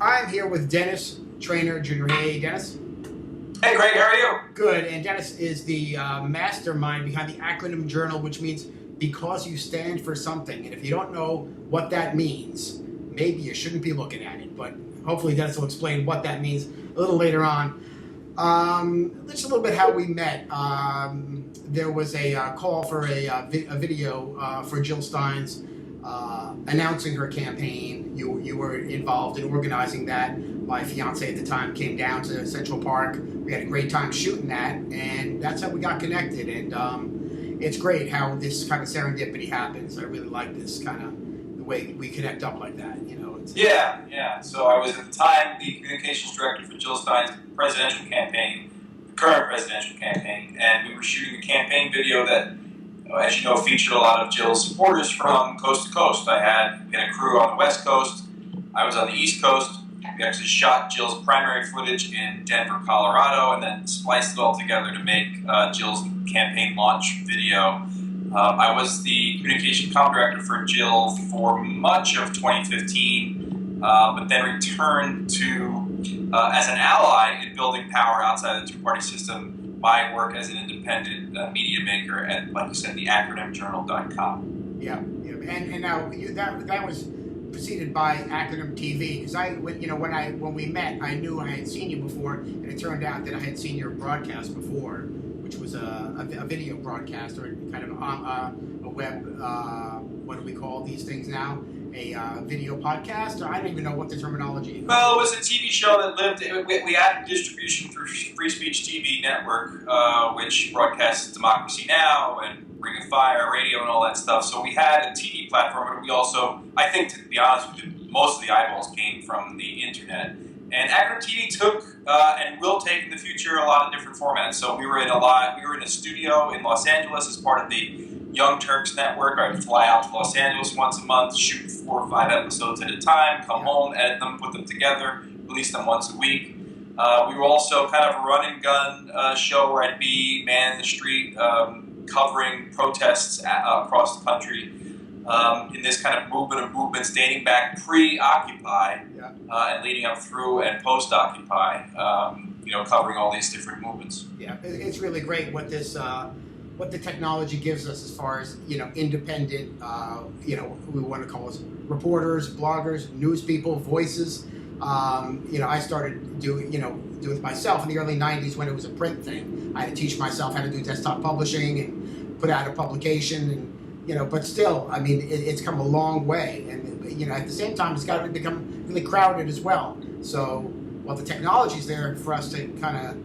I'm here with Dennis Trainor Jr. Hey, Dennis. Hey, Greg, how are you? Good. And Dennis is the mastermind behind the Acronym Journal, which means because you stand for something. And if you don't know what that means, maybe you shouldn't be looking at it. But hopefully Dennis will explain what that means a little later on. Just a little bit how we met. There was a call for a video for Jill Stein's announcing her campaign. You were involved in organizing that. My fiance at the time came down to Central Park. We had a great time shooting that, and that's how we got connected. And it's great how this kind of serendipity happens. I really like this kind of the way we connect up like that. You know. Yeah. So I was at the time the communications director for Jill Stein's presidential campaign, the current presidential campaign, and we were shooting a campaign video that, as you know, featured a lot of Jill's supporters from coast to coast. We had a crew on the West Coast. I was on the East Coast. We actually shot Jill's primary footage in Denver, Colorado, and then spliced it all together to make Jill's campaign launch video. I was the communication comm director for Jill for much of 2015, but then returned to, as an ally in building power outside the two-party system, my work as an independent media maker at, like you said, the accronymjournal.com. Yeah. And now that was preceded by Acronym TV, because when we met, I knew I had seen you before, and it turned out that I had seen your broadcast before, which was a video broadcast, or kind of a web, what do we call these things now? A video podcast, or I don't even know what the terminology is. Well, it was a TV show that lived. We had distribution through Free Speech TV Network, which broadcasts Democracy Now! And Ring of Fire, radio, and all that stuff. So we had a TV platform, but we also, I think, to be honest with you, most of the eyeballs came from the internet. And Acronym TV took and will take in the future a lot of different formats. So we were in a studio in Los Angeles as part of the Young Turks network. I would fly out to Los Angeles once a month, shoot 4 or 5 episodes at a time, come home, edit them, put them together, release them once a week. We were also kind of a run and gun show where I'd be man in the street, covering protests across the country in this kind of movement of movements dating back pre-Occupy and leading up through and post-Occupy, covering all these different movements. Yeah, it's really great what this what the technology gives us as far as independent we want to call us reporters, bloggers, news people, voices. I started doing it myself in the early 90s when it was a print thing. I had to teach myself how to do desktop publishing and put out a publication, and but still, I mean, it's come a long way, and at the same time, it's got to become really crowded as well. So while the technology's there for us to kind of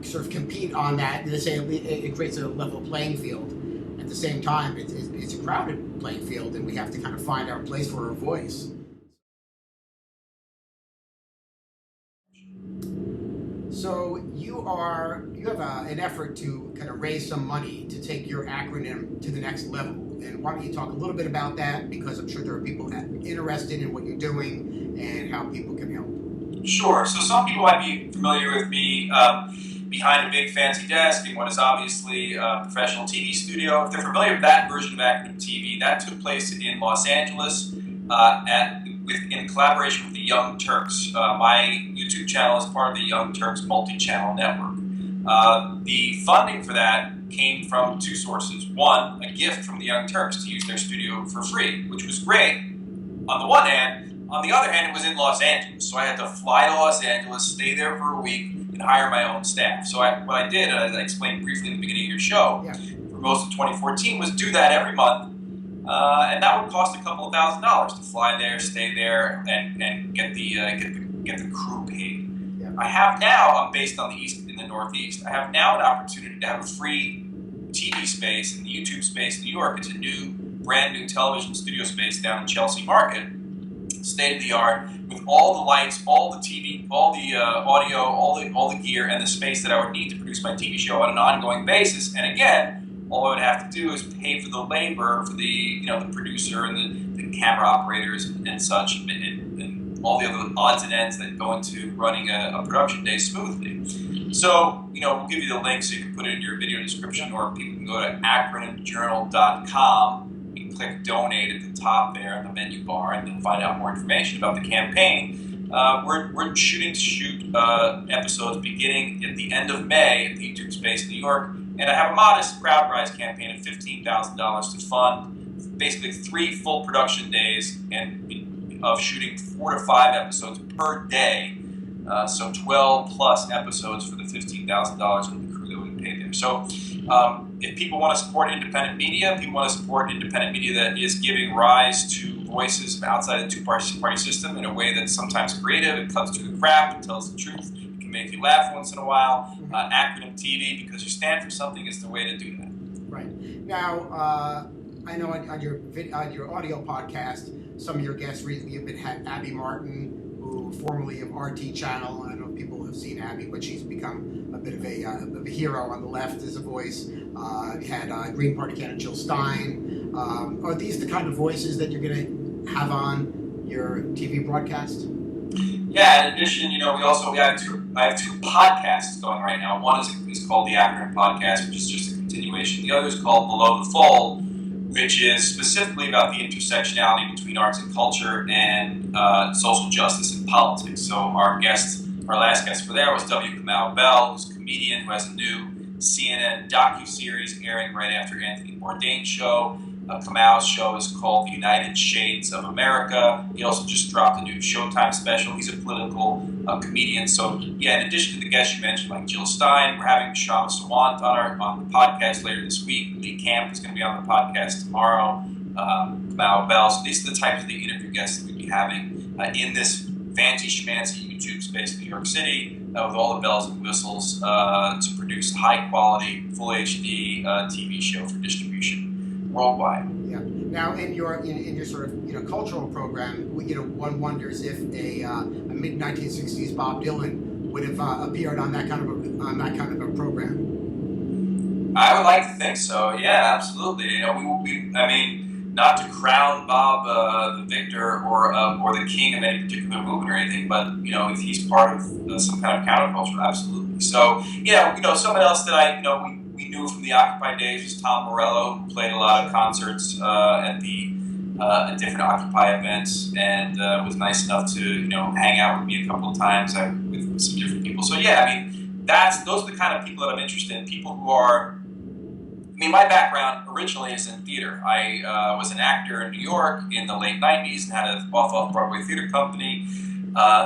sort of compete on that, they say it creates a level playing field. At the same time, it's a crowded playing field, and we have to kind of find our place for our voice. So you have an effort to kind of raise some money to take your acronym to the next level. And why don't you talk a little bit about that? Because I'm sure there are people interested in what you're doing and how people can help. Sure. So some people might be familiar with me behind a big fancy desk in what is obviously a professional TV studio. If they're familiar with that version of Acronym TV, that took place in Los Angeles in collaboration with the Young Turks. My YouTube channel is part of the Young Turks multi-channel network. The funding for that came from 2 sources. One, a gift from the Young Turks to use their studio for free, which was great on the one hand. On the other hand, it was in Los Angeles, so I had to fly to Los Angeles, stay there for a week, and hire my own staff. So what I did, as I explained briefly in the beginning of your show, for most of 2014, was do that every month. And that would cost a couple of $1,000s to fly there, stay there, and get the crew paid. Yeah. I have now, I'm based on in the Northeast, I have now an opportunity to have a free TV space in the YouTube space in New York. It's a brand new television studio space down in Chelsea Market, state of the art, with all the lights, all the TV, all the audio, all the gear, and the space that I would need to produce my TV show on an ongoing basis. And again, all I would have to do is pay for the labor for the producer and the camera operators and such, and all the other odds and ends that go into running a production day smoothly. So, we'll give you the link so you can put it in your video description, or people can go to acronymjournal.com and click donate at the top there in the menu bar, and then find out more information about the campaign. we're shooting episodes beginning at the end of May at the YouTube Space New York, and I have a modest crowd rise campaign of $15,000 to fund basically 3 full production days and of shooting 4 to 5 episodes per day. So 12 plus episodes for the $15,000 and the crew that we pay there. So if people want to support independent media, that is giving rise to voices outside the two-party system in a way that's sometimes creative, it cuts through the crap, it tells the truth, it can make you laugh once in a while. Acronym TV, because you stand for something, is the way to do that. Right. Now, I know on your audio podcast, some of your guests recently have been Abby Martin, who formerly of RT Channel. I don't know if people have seen Abby, but she's become a bit of a hero on the left as a voice. You had Green Party candidate Jill Stein. Are these the kind of voices that you're going to have on your TV broadcast? Yeah. In addition, I have 2 podcasts going right now. One is called the Acronym Podcast, which is just a continuation. The other is called Below the Fold, which is specifically about the intersectionality between arts and culture and social justice and politics. So our last guest for there was W. Kamau Bell, who's a comedian who has a new CNN docuseries airing right after Anthony Bourdain's show. Kamau's show is called The United Shades of America. He also just dropped a new Showtime special. He's a political comedian. So, yeah, in addition to the guests you mentioned, like Jill Stein, we're having Shama Sawant on the podcast later this week. Lee Camp is going to be on the podcast tomorrow. Kamau Bell. So these are the types of the interview guests that we'd be having in this fancy schmancy YouTube space in New York City with all the bells and whistles to produce a high-quality, full HD TV show for distribution worldwide. Yeah. Now, in your sort of cultural program, one wonders if a mid 1960s Bob Dylan would have appeared on that kind of a program. I would like to think so. Yeah, absolutely. I mean, not to crown Bob the victor or the king of any particular movement or anything, but if he's part of some kind of counterculture, absolutely. So someone else that we knew from the Occupy days was Tom Morello, who played a lot of concerts at different Occupy events, and was nice enough to hang out with me a couple of times with some different people. So yeah, I mean those are the kind of people that I'm interested in. People who are. I mean, my background originally is in theater. I was an actor in New York in the late '90s and had an off-Broadway theater company.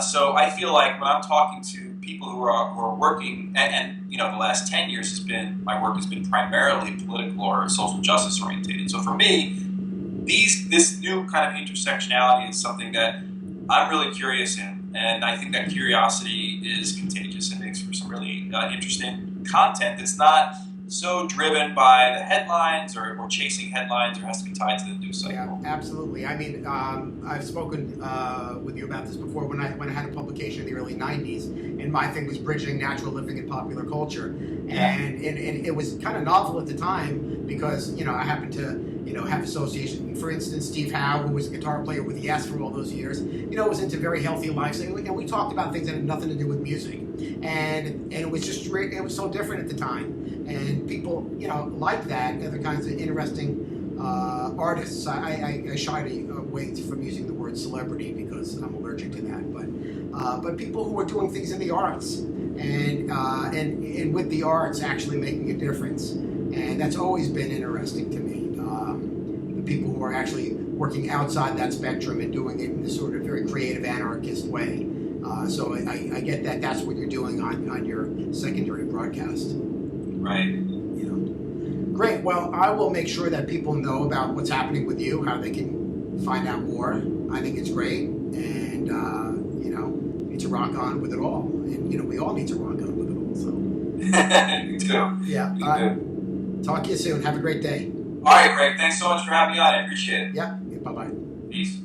So I feel like when I'm talking to people who are working, and the last 10 years my work has been primarily political or social justice oriented. So for me, this new kind of intersectionality is something that I'm really curious in, and I think that curiosity is contagious and makes for some really interesting content that's not so driven by the headlines or chasing headlines, or has to be tied to the news cycle. Yeah, absolutely. I mean, I've spoken with you about this before when I had a publication in the early '90s, and my thing was bridging natural living and popular culture, and it was kind of novel at the time because I happened to have association. For instance, Steve Howe, who was a guitar player with Yes for all those years, was into very healthy lifestyle, and we talked about things that had nothing to do with music, and it was just it was so different at the time. And people, like that, other kinds of interesting artists. I shy away from using the word celebrity because I'm allergic to that. But people who are doing things in the arts and with the arts actually making a difference, and that's always been interesting to me. The people who are actually working outside that spectrum and doing it in this sort of very creative anarchist way. So I get that that's what you're doing on your secondary broadcast. Right. Great. Well, I will make sure that people know about what's happening with you, how they can find out more. I think it's great, and need to rock on with it all. And we all need to rock on with it all. So. You too. Yeah. You too. Talk to you soon. Have a great day. All right, Greg. Thanks so much for having me on. I appreciate it. Yeah. Bye-bye. Peace.